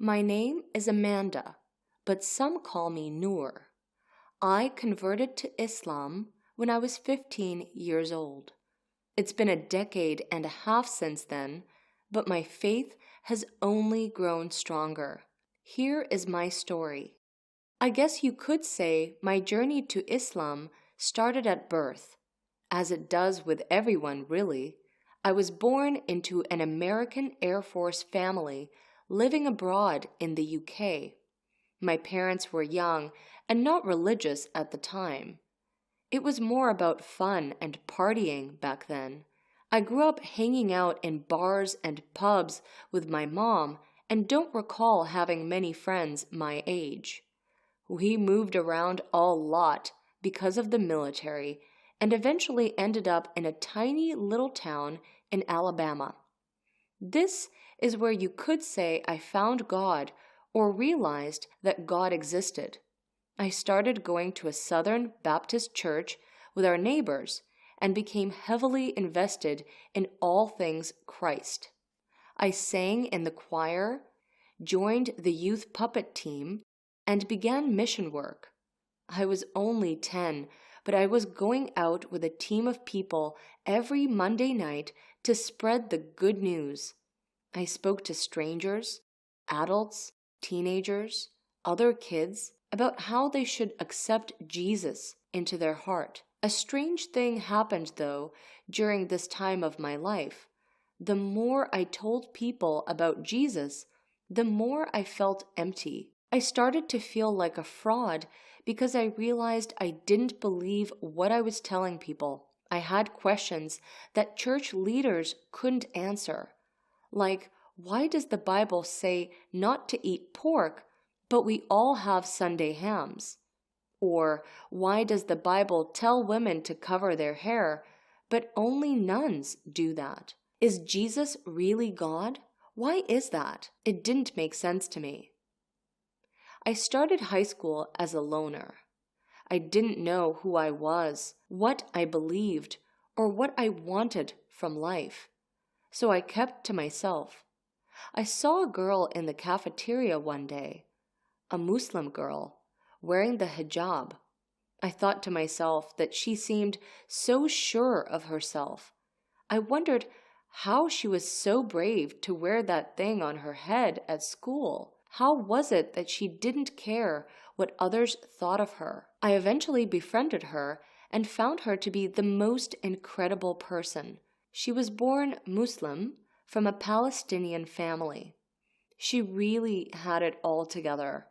My name is Amanda, but some call me Noor. I converted to Islam when I was 15 years old. It's been a decade and a half since then, but my faith has only grown stronger. Here is my story. I guess you could say my journey to Islam started at birth, as it does with everyone really. I was born into an American Air Force family living abroad in the UK. My parents were young and not religious at the time. It was more about fun and partying back then. I grew up hanging out in bars and pubs with my mom and don't recall having many friends my age. We moved around a lot because of the military and eventually ended up in a tiny little town in Alabama. This is where you could say I found God or realized that God existed. I started going to a Southern Baptist church with our neighbors and became heavily invested in all things Christ. I sang in the choir, joined the youth puppet team, and began mission work. I was only 10, but I was going out with a team of people every Monday night to spread the good news. I spoke to strangers, adults, teenagers, other kids about how they should accept Jesus into their heart. A strange thing happened, though, during this time of my life. The more I told people about Jesus, the more I felt empty. I started to feel like a fraud because I realized I didn't believe what I was telling people. I had questions that church leaders couldn't answer, like, why does the Bible say not to eat pork, but we all have Sunday hams? Or why does the Bible tell women to cover their hair, but only nuns do that? Is Jesus really God? Why is that? It didn't make sense to me. I started high school as a loner. I didn't know who I was, what I believed, or what I wanted from life. So I kept to myself. I saw a girl in the cafeteria one day, a Muslim girl, wearing the hijab. I thought to myself that she seemed so sure of herself. I wondered how she was so brave to wear that thing on her head at school. How was it that she didn't care what others thought of her? I eventually befriended her and found her to be the most incredible person. She was born Muslim from a Palestinian family. She really had it all together.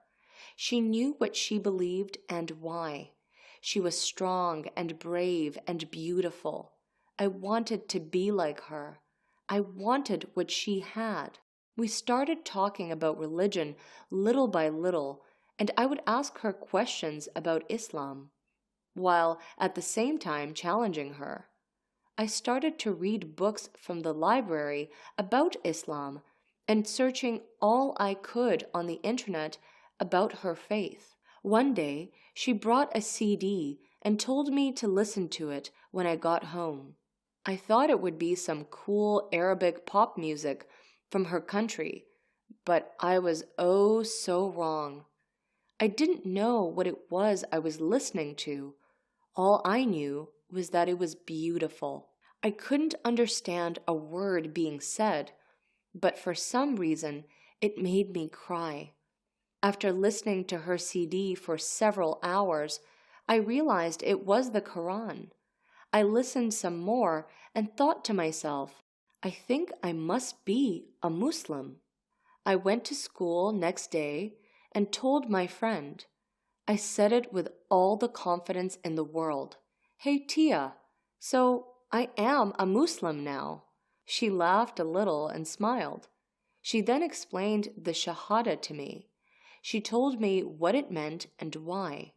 She knew what she believed and why. She was strong and brave and beautiful. I wanted to be like her. I wanted what she had. We started talking about religion little by little, and I would ask her questions about Islam, while at the same time challenging her. I started to read books from the library about Islam and searching all I could on the internet about her faith. One day, she brought a CD and told me to listen to it when I got home. I thought it would be some cool Arabic pop music from her country, but I was oh so wrong. I didn't know what it was I was listening to. All I knew was that it was beautiful. I couldn't understand a word being said, but for some reason it made me cry. After listening to her CD for several hours, I realized it was the Quran. I listened some more and thought to myself, I think I must be a Muslim. I went to school next day and told my friend. I said it with all the confidence in the world. Hey Tia, so I am a Muslim now. She laughed a little and smiled. She then explained the Shahada to me. She told me what it meant and why.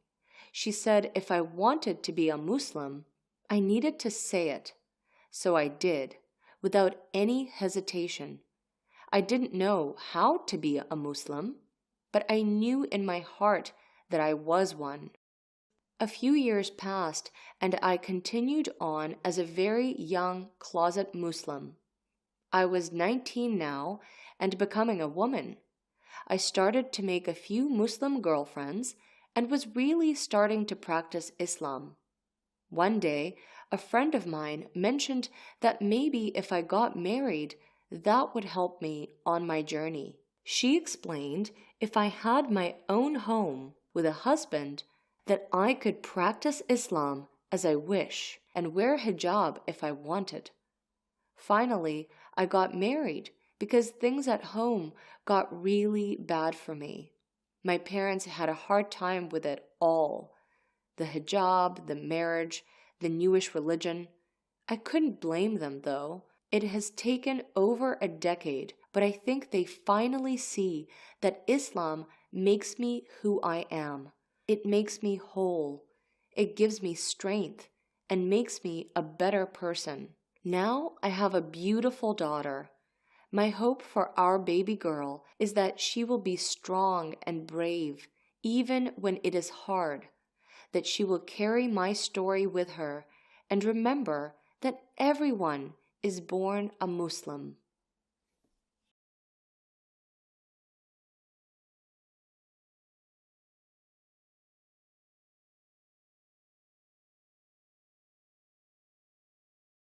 She said if I wanted to be a Muslim, I needed to say it. So I did, without any hesitation. I didn't know how to be a Muslim, but I knew in my heart that I was one. A few years passed, and I continued on as a very young closet Muslim. I was 19 now and becoming a woman. I started to make a few Muslim girlfriends and was really starting to practice Islam. One day, a friend of mine mentioned that maybe if I got married, that would help me on my journey. She explained if I had my own home with a husband, that I could practice Islam as I wish and wear hijab if I wanted. Finally, I got married because things at home got really bad for me. My parents had a hard time with it all. The hijab, the marriage, the newish religion. I couldn't blame them though. It has taken over a decade, but I think they finally see that Islam makes me who I am. It makes me whole. It gives me strength and makes me a better person. Now I have a beautiful daughter. My hope for our baby girl is that she will be strong and brave, even when it is hard, that she will carry my story with her and remember that everyone is born a Muslim.